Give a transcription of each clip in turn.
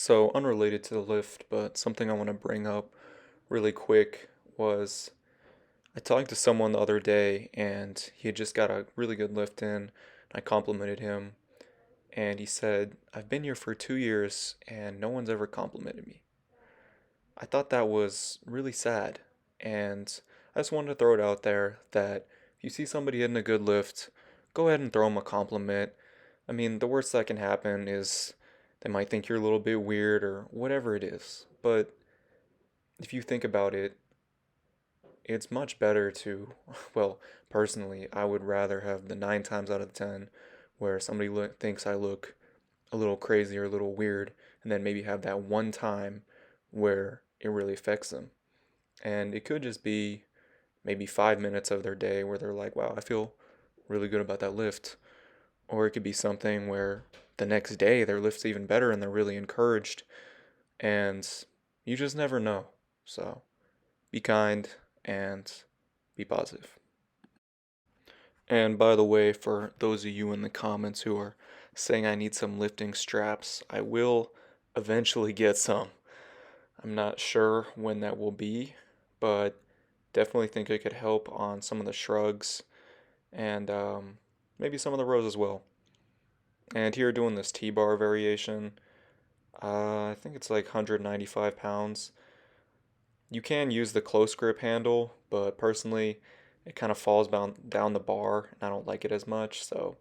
So, unrelated to the lift, but something I want to bring up really quick was I talked to someone the other day and he had just got a really good lift in. I complimented him and he said, I've been here for 2 years and no one's ever complimented me. I thought that was really sad. And I just wanted to throw it out there that if you see somebody hitting a good lift, go ahead and throw them a compliment. I mean, the worst that can happen is they might think you're a little bit weird or whatever it is. But if you think about it, it's much better to, well, personally, I would rather have the 9 times out of 10 where somebody thinks I look a little crazy or a little weird, and then maybe have that one time where it really affects them. And it could just be maybe 5 minutes of their day where they're like, wow, I feel really good about that lift. Or it could be something where the next day their lift's even better and they're really encouraged. And you just never know. So be kind and be positive. And by the way, for those of you in the comments who are saying I need some lifting straps, I will eventually get some. I'm not sure when that will be, but definitely think it could help on some of the shrugs and maybe some of the rows as well. And here doing this T-bar variation, I think it's like 195 pounds. You can use the close grip handle, but personally, it kind of falls down the bar, and I don't like it as much, so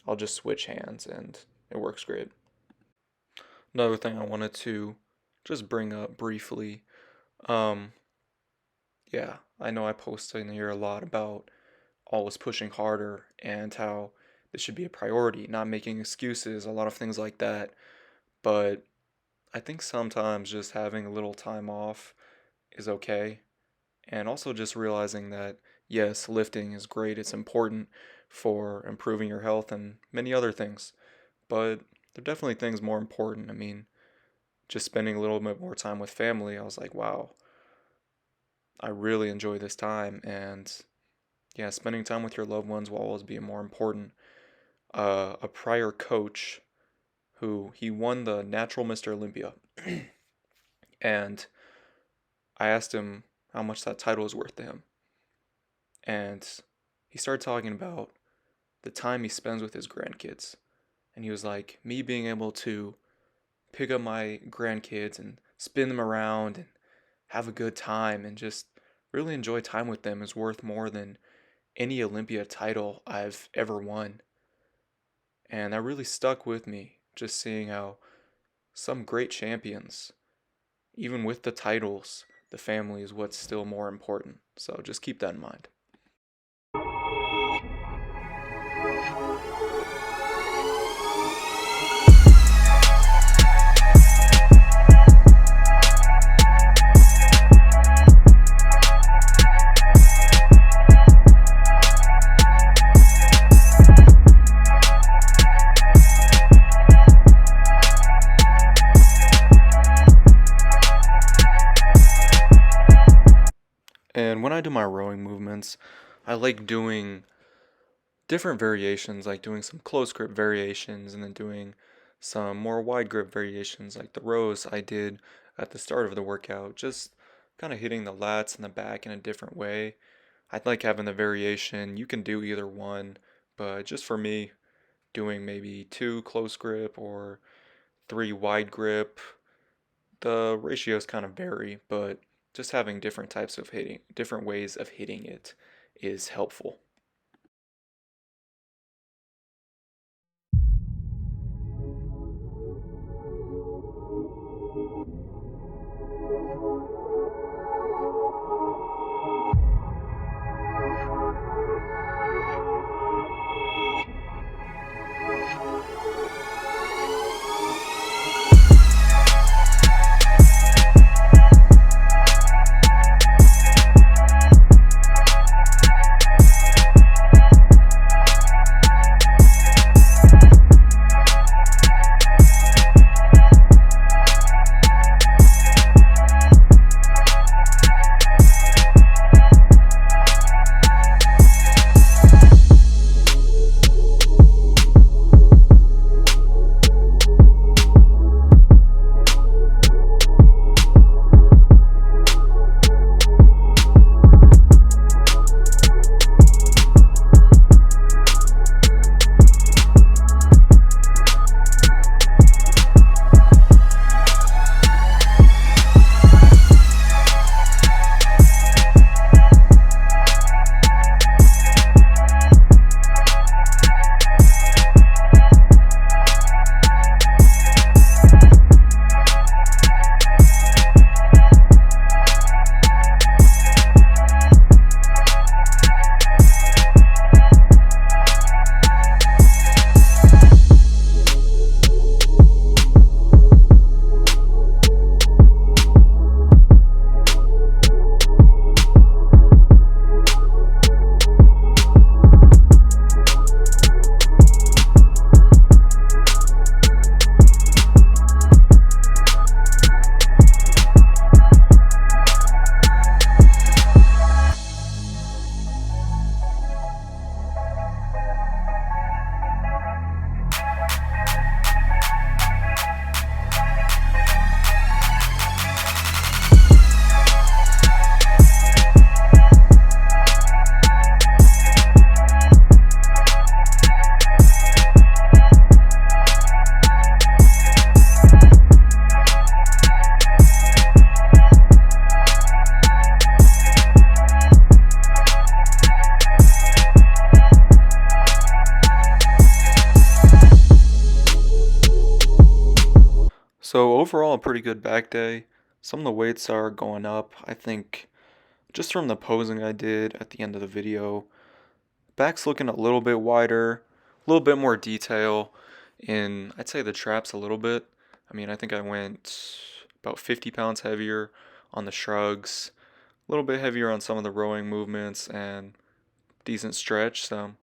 I'll just switch hands, and it works great. Another thing I wanted to just bring up briefly, um, yeah, I know I post in here a lot about always pushing harder and how this should be a priority, not making excuses, a lot of things like that, but I think sometimes just having a little time off is okay. And also just realizing that, yes, lifting is great, it's important for improving your health and many other things, but there are definitely things more important. I mean, just spending a little bit more time with family, I was like, wow, I really enjoy this time. And yeah, spending time with your loved ones will always be more important. A prior coach who he won the Natural Mr. Olympia, and I asked him how much that title was worth to him. And he started talking about the time he spends with his grandkids. And he was like, me being able to pick up my grandkids and spin them around and have a good time and just really enjoy time with them is worth more than any Olympia title I've ever won. And that really stuck with me, just seeing how some great champions, even with the titles, the family is what's still more important. So just keep that in mind. And when I do my rowing movements, I like doing different variations, like doing some close grip variations and then doing some more wide grip variations, like the rows I did at the start of the workout, just kind of hitting the lats and the back in a different way. I like having the variation. You can do either one, but just for me, doing maybe two close grip or three wide grip, the ratios kind of vary, but just having different types of hitting, different ways of hitting it is helpful. So overall, a pretty good back day. Some of the weights are going up. I think just from the posing I did at the end of the video, back's looking a little bit wider, a little bit more detail in, I'd say the traps a little bit. I mean, I think I went about 50 pounds heavier on the shrugs, a little bit heavier on some of the rowing movements, and decent stretch. So